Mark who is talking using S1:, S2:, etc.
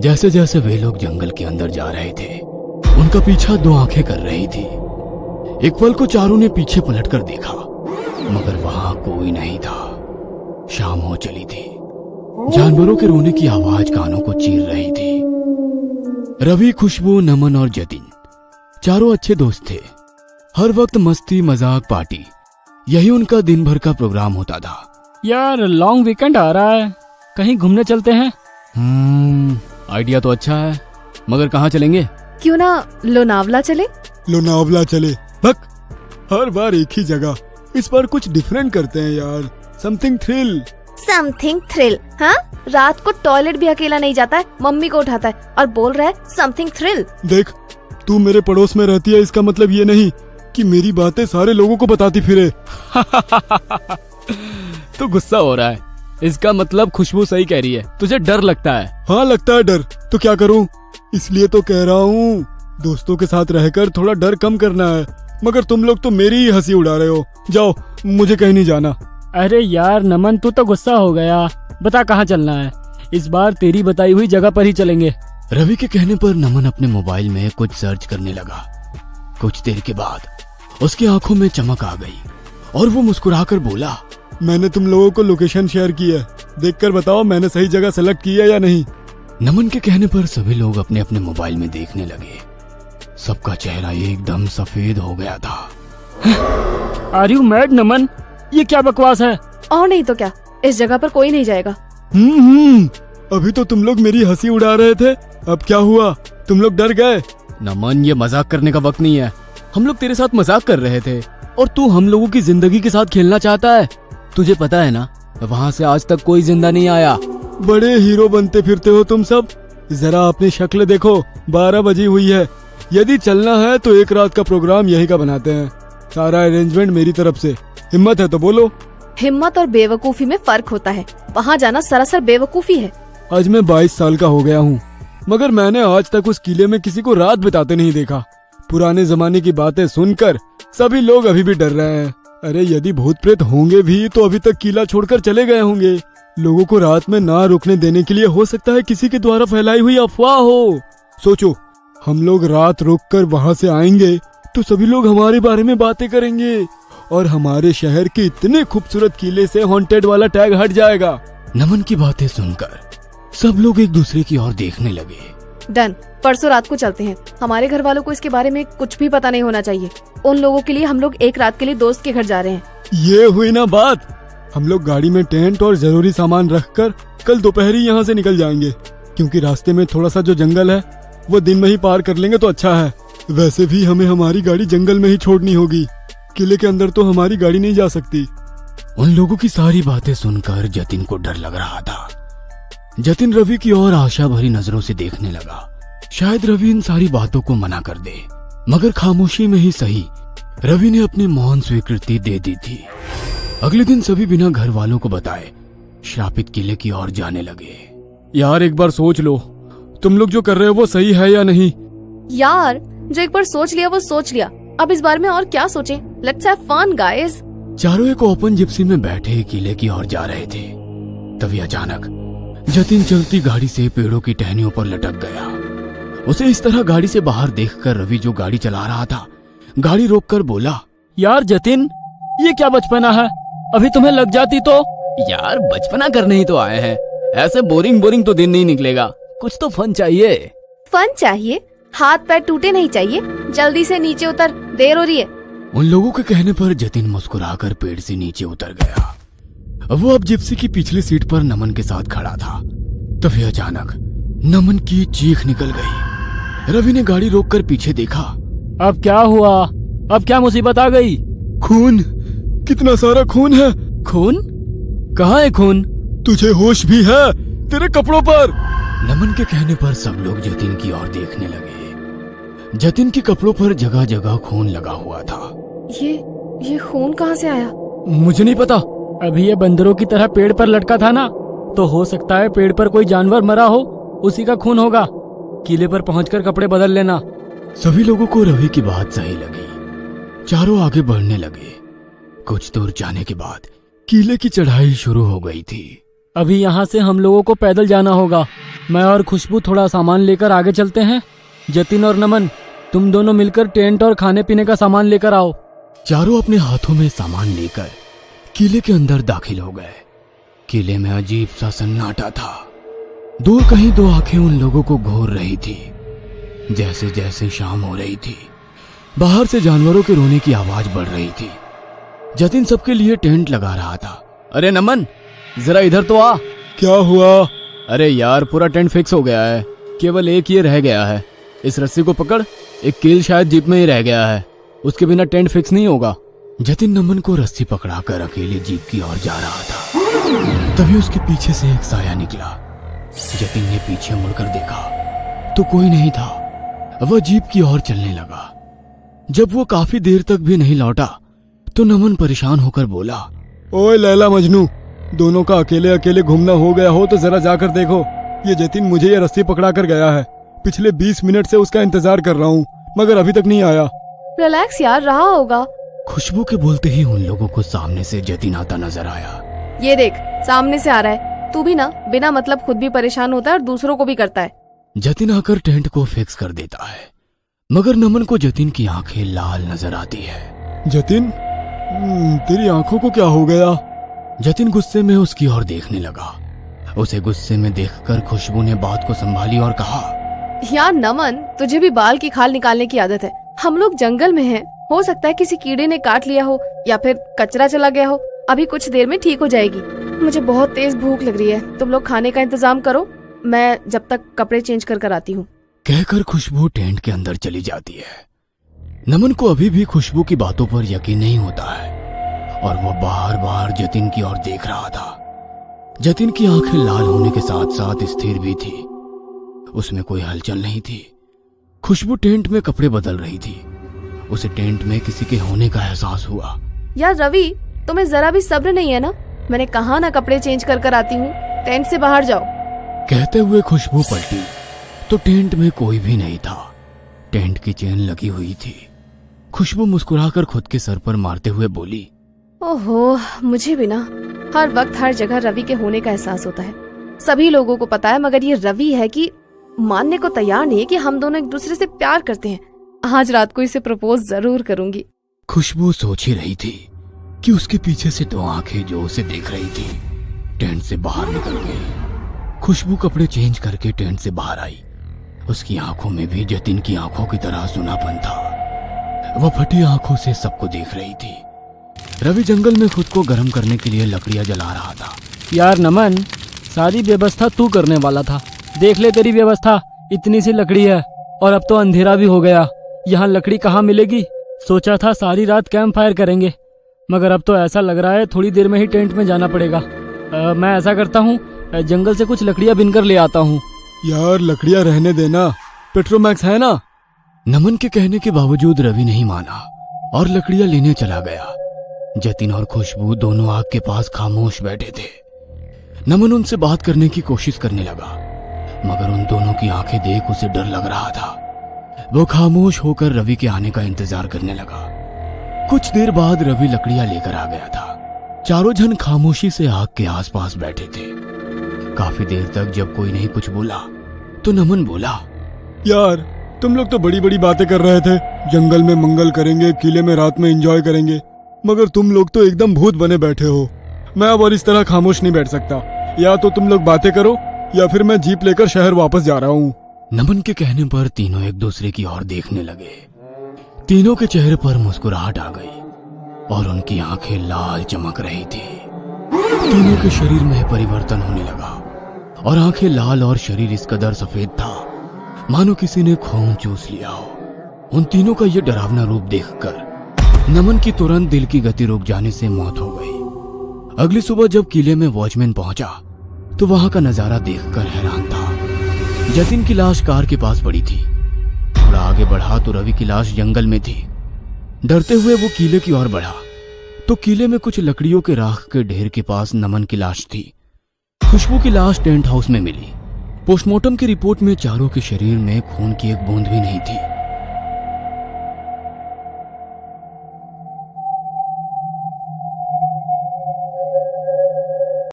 S1: जैसे जैसे वे लोग जंगल के अंदर जा रहे थे, उनका पीछा दो आंखें कर रही थी। एक पल को चारों ने पीछे पलटकर देखा, मगर वहां कोई नहीं था। शाम हो चली थी। जानवरों के रोने की आवाज कानों को चीर रही थी। रवि, खुशबू, नमन और जतिन चारों अच्छे दोस्त थे। हर वक्त मस्ती, मजाक, पार्टी, यही उनका दिन भर का प्रोग्राम होता था।
S2: यार लॉन्ग वीकेंड आ रहा है, कहीं घूमने चलते हैं।
S1: आइडिया तो अच्छा है, मगर कहाँ चलेंगे?
S3: क्यों ना लोनावला चले?
S4: लोनावला चले? बक, हर बार एक ही जगह। इस बार कुछ डिफरेंट करते हैं यार। Something thrill.
S3: हाँ, रात को टॉयलेट भी अकेला नहीं जाता है, मम्मी को उठाता है और बोल रहा है समथिंग थ्रिल।
S4: देख, तू मेरे पड़ोस में रहती है, इसका मतलब ये नहीं कि मेरी बातें सारे लोगों को बताती फिरे।
S1: तो गुस्सा हो रहा है, इसका मतलब खुशबू सही कह रही है, तुझे डर लगता है।
S4: हाँ, लगता है डर, तो क्या करूँ? इसलिए तो कह रहा हूँ, दोस्तों के साथ रहकर थोड़ा डर कम करना है। मगर तुम लोग तो मेरी ही हंसी उड़ा रहे हो। जाओ, मुझे कहीं नहीं जाना।
S2: अरे यार नमन, तू तो गुस्सा हो गया। बता कहाँ चलना है? इस बार तेरी बताई हुई जगह पर ही चलेंगे।
S1: रवि के कहने पर नमन अपने मोबाइल में कुछ सर्च करने लगा। कुछ देर के बाद उसकी आंखों में चमक आ गई और वो मुस्कुराकर बोला,
S4: मैंने तुम लोगों को लोकेशन शेयर की है, देखकर बताओ मैंने सही जगह सेलेक्ट की है या नहीं।
S1: नमन के कहने पर सभी लोग अपने अपने मोबाइल में देखने लगे। सबका चेहरा एकदम सफेद हो गया था।
S2: आर यू मैड नमन? ये क्या बकवास है?
S3: और नहीं तो क्या, इस जगह पर कोई नहीं जाएगा।
S4: अभी तो तुम लोग मेरी हंसी उड़ा रहे थे, अब क्या हुआ? तुम लोग डर गए?
S1: नमन, ये मजाक करने का वक्त नहीं है। हम लोग तेरे साथ मजाक कर रहे थे और तू हम लोगों की जिंदगी के साथ खेलना चाहता है। तुझे पता है ना, वहाँ से आज तक कोई जिंदा नहीं आया।
S4: बड़े हीरो बनते फिरते हो तुम सब। जरा अपनी शक्ल देखो, 12 बजी हुई है। यदि चलना है तो एक रात का प्रोग्राम यही का बनाते हैं। सारा अरेंजमेंट मेरी तरफ से। हिम्मत है तो बोलो।
S3: हिम्मत और बेवकूफी में फर्क होता है। वहाँ जाना सरासर बेवकूफी है।
S4: आज मैं 22 साल का हो गया हूँ, मगर मैंने आज तक उस किले में किसी को रात बिताते नहीं देखा। पुराने जमाने की बातें सुनकर सभी लोग अभी भी डर रहे हैं। अरे यदि भूत प्रेत होंगे भी तो अभी तक किला छोड़कर चले गए होंगे। लोगों को रात में ना रुकने देने के लिए हो सकता है किसी के द्वारा फैलाई हुई अफवाह हो। सोचो, हम लोग रात रुककर वहाँ से आएंगे तो सभी लोग हमारे बारे में बातें करेंगे और हमारे शहर के इतने खूबसूरत किले से हॉन्टेड वाला टैग हट जाएगा।
S1: नमन की बातें सुनकर सब लोग एक दूसरे की ओर देखने लगे।
S3: डन, परसों रात को चलते हैं। हमारे घर वालों को इसके बारे में कुछ भी पता नहीं होना चाहिए। उन लोगों के लिए हम लोग एक रात के लिए दोस्त के घर जा रहे हैं।
S4: ये हुई ना बात। हम लोग गाड़ी में टेंट और जरूरी सामान रखकर कल दोपहर ही यहाँ से निकल जाएंगे, क्योंकि रास्ते में थोड़ा सा जो जंगल है वो दिन में ही पार कर लेंगे तो अच्छा है। वैसे भी हमें हमारी गाड़ी जंगल में ही छोड़नी होगी, किले के अंदर तो हमारी गाड़ी नहीं जा सकती।
S1: उन लोगों की सारी बातें सुनकर जतिन को डर लग रहा था। जतिन रवि की ओर आशा भरी नजरों से देखने लगा। शायद रवि इन सारी बातों को मना कर दे, मगर खामोशी में ही सही रवि ने अपनी मौन स्वीकृति दे दी थी। अगले दिन सभी बिना घर वालों को बताए श्रापित किले की ओर जाने लगे।
S4: यार एक बार सोच लो, तुम लोग जो कर रहे हो वो सही है या नहीं?
S3: यार जो एक बार सोच लिया वो सोच लिया, अब इस बार में और क्या सोचें? Let's have fun guys.
S1: चारों एक ओपन जिप्सी में बैठे किले की ओर जा रहे थे। तभी अचानक जतिन चलती गाड़ी से पेड़ों की टहनियों पर लटक गया। उसे इस तरह गाड़ी से बाहर देखकर रवि, जो गाड़ी चला रहा था, गाड़ी रोककर बोला,
S2: यार जतिन, ये क्या बचपना है? अभी तुम्हें लग जाती तो।
S1: यार बचपना करने ही तो आए हैं, ऐसे बोरिंग तो दिन नहीं निकलेगा। कुछ तो फन चाहिए।
S3: फन चाहिए? हाथ पैर टूटे नहीं चाहिए। जल्दी से नीचे उतर, देर हो रही है।
S1: उन लोगों के कहने पर जतिन मुस्कुराकर पेड़ से नीचे उतर गया। वो अब जिप्सी की पिछली सीट पर नमन के साथ खड़ा था। तभी अचानक नमन की चीख निकल गई। रवि ने गाड़ी रोककर पीछे देखा।
S2: अब क्या हुआ? अब क्या मुसीबत आ गई?
S4: खून, कितना सारा खून है।
S2: खून? कहाँ है खून?
S4: तुझे होश भी है? तेरे कपड़ों पर।
S1: नमन के कहने पर सब लोग जतिन की ओर देखने लगे। जतिन के कपड़ों पर जगह जगह खून लगा हुआ था।
S3: ये खून कहाँ से आया?
S2: मुझे नहीं पता। अभी ये बंदरों की तरह पेड़ पर लटका था ना, तो हो सकता है पेड़ पर कोई जानवर मरा हो, उसी का खून होगा। किले पर पहुंचकर कपड़े बदल लेना।
S1: सभी लोगों को रवि की बात सही लगी। चारों आगे बढ़ने लगे। कुछ दूर जाने के बाद किले की चढ़ाई शुरू हो गई थी।
S2: अभी यहाँ से हम लोगों को पैदल जाना होगा। मैं और खुशबू थोड़ा सामान लेकर आगे चलते हैं। जतिन और नमन, तुम दोनों मिलकर टेंट और खाने पीने का सामान लेकर आओ।
S1: चारों अपने हाथों में सामान लेकर किले के अंदर दाखिल हो गए। किले में अजीब सा सन्नाटा था। दूर कहीं दो आंखें उन लोगों को घूर रही थी। जैसे जैसे शाम हो रही थी, बाहर से जानवरों के रोने की आवाज बढ़ रही थी। जतिन सबके लिए टेंट लगा रहा था। अरे नमन, जरा इधर तो आ।
S4: क्या हुआ?
S1: अरे यार, पूरा टेंट फिक्स हो गया है, केवल एक ये रह गया है। इस रस्सी को पकड़, एक कील शायद जीप में ही रह गया है, उसके बिना टेंट फिक्स नहीं होगा। जतिन नमन को रस्सी पकड़ाकर अकेले जीप की ओर जा रहा था। तभी उसके पीछे से एक साया निकला। जतिन ने पीछे मुड़कर देखा तो कोई नहीं था। वह जीप की ओर चलने लगा। जब वो काफी देर तक भी नहीं लौटा तो नमन परेशान होकर बोला,
S4: ओए लैला मजनू, दोनों का अकेले अकेले घूमना हो गया हो तो जरा जाकर देखो। ये जतिन मुझे ये रस्सी पकड़ा कर गया है। पिछले 20 मिनट से उसका इंतजार कर रहा हूँ, मगर अभी तक नहीं आया।
S3: रिलैक्स यार, रहा होगा।
S1: खुशबू के बोलते ही उन लोगों को सामने से जतिन आता नजर आया।
S3: ये देख, सामने से आ रहा है। तू भी ना बिना मतलब खुद भी परेशान होता है और दूसरों को भी करता है।
S1: जतिन आकर टेंट को फिक्स कर देता है, मगर नमन को जतिन की आंखें लाल नजर आती है।
S4: जतिन, तेरी आंखों को क्या हो गया?
S1: जतिन गुस्से में उसकी ओर देखने लगा। उसे गुस्से में देखकर खुशबू ने बात को संभाली और कहा,
S3: यार नमन, तुझे भी बाल की खाल निकालने की आदत है। हम लोग जंगल में हैं, हो सकता है किसी कीड़े ने काट लिया हो या फिर कचरा चला गया हो। अभी कुछ देर में ठीक हो जाएगी। मुझे बहुत तेज भूख लग रही है, तुम लोग खाने का इंतजाम करो, मैं जब तक कपड़े चेंज कर आती हूँ।
S1: कहकर खुशबू टेंट के अंदर चली जाती है। नमन को अभी भी खुशबू की बातों पर यकीन नहीं होता है और वह बार बार जतिन की ओर देख रहा था। जतिन की आंखें लाल होने के साथ साथ स्थिर भी थी, उसमें कोई हलचल नहीं थी। खुशबू टेंट में कपड़े बदल रही थी। उसे टेंट में किसी के होने का एहसास हुआ।
S3: यार रवि, तुम्हें जरा भी सब्र नहीं है ना? मैंने कहा ना कपड़े चेंज कर आती हूँ, टेंट से बाहर जाओ।
S1: कहते हुए खुशबू पलटी तो टेंट में कोई भी नहीं था। टेंट की चेन लगी हुई थी। खुशबू मुस्कुराकर खुद के सर पर मारते हुए बोली,
S3: ओहो, मुझे भी ना हर वक्त हर जगह रवि के होने का एहसास होता है। सभी लोगों को पता है, मगर ये रवि है कि मानने को तैयार नहीं है कि हम दोनों एक दूसरे से प्यार करते हैं। आज रात को इसे प्रपोज जरूर करूंगी।
S1: खुशबू सोच ही रही थी कि उसके पीछे से दो आंखें जो उसे देख रही थी टेंट से बाहर निकल गई। खुशबू कपड़े चेंज करके टेंट से बाहर आई। उसकी आंखों में भी जतिन की आंखों की तरह सुनापन था। वह फटी आंखों से सबको देख रही थी। रवि जंगल में खुद को गर्म करने के लिए लकड़ियां जला रहा था।
S2: यार नमन, सारी व्यवस्था तू करने वाला था। देख ले तेरी व्यवस्था, इतनी सी लकड़ी है और अब तो अंधेरा भी हो गया। यहाँ लकड़ी कहाँ मिलेगी? सोचा था सारी रात कैंप फायर करेंगे, मगर अब तो ऐसा लग रहा है थोड़ी देर में ही टेंट में जाना पड़ेगा। मैं ऐसा करता हूँ, जंगल से कुछ लकड़ियाँ बिनकर ले आता हूँ।
S4: यार लकड़ियाँ रहने देना, पेट्रोमैक्स है ना।
S1: नमन के कहने के बावजूद रवि नहीं माना और लकड़ियां लेने चला गया। जतिन और खुशबू दोनों आग के पास खामोश बैठे थे। नमन उनसे बात करने की कोशिश करने लगा, मगर उन दोनों की आंखें देख उसे डर लग रहा था। वो खामोश होकर रवि के आने का इंतजार करने लगा। कुछ देर बाद रवि लकड़ियां लेकर आ गया था। चारों जन खामोशी से आग के आसपास बैठे थे। काफी देर तक जब कोई नहीं कुछ बोला तो नमन बोला,
S4: यार तुम लोग तो बड़ी बड़ी बातें कर रहे थे, जंगल में मंगल करेंगे, किले में रात में एंजॉय करेंगे, मगर तुम लोग तो एकदम भूत बने बैठे हो। मैं अब और इस तरह खामोश नहीं बैठ सकता। या तो तुम लोग बातें करो या फिर मैं जीप लेकर शहर वापस जा रहा हूँ।
S1: नमन के कहने पर तीनों एक दूसरे की ओर देखने लगे। तीनों के चेहरे पर मुस्कुराहट आ गई और उनकी आंखें लाल चमक रही थी। तीनों के शरीर में परिवर्तन होने लगा और आंखें लाल और शरीर इस कदर सफेद था मानो किसी ने खून चूस लिया हो। उन तीनों का ये डरावना रूप देखकर नमन की तुरंत दिल की गति रुक जाने से मौत हो गई। अगली सुबह जब किले में वॉचमैन पहुंचा तो वहां का नजारा देखकर हैरान था। जतिन की लाश कार के पास पड़ी थी। थोड़ा आगे बढ़ा तो रवि की लाश जंगल में थी। डरते हुए वो किले की ओर बढ़ा तो किले में कुछ लकड़ियों के राख के ढेर के पास नमन की लाश थी। खुशबू की लाश टेंट हाउस में मिली। पोस्टमार्टम की रिपोर्ट में चारों के शरीर में खून की एक बूंद भी नहीं थी।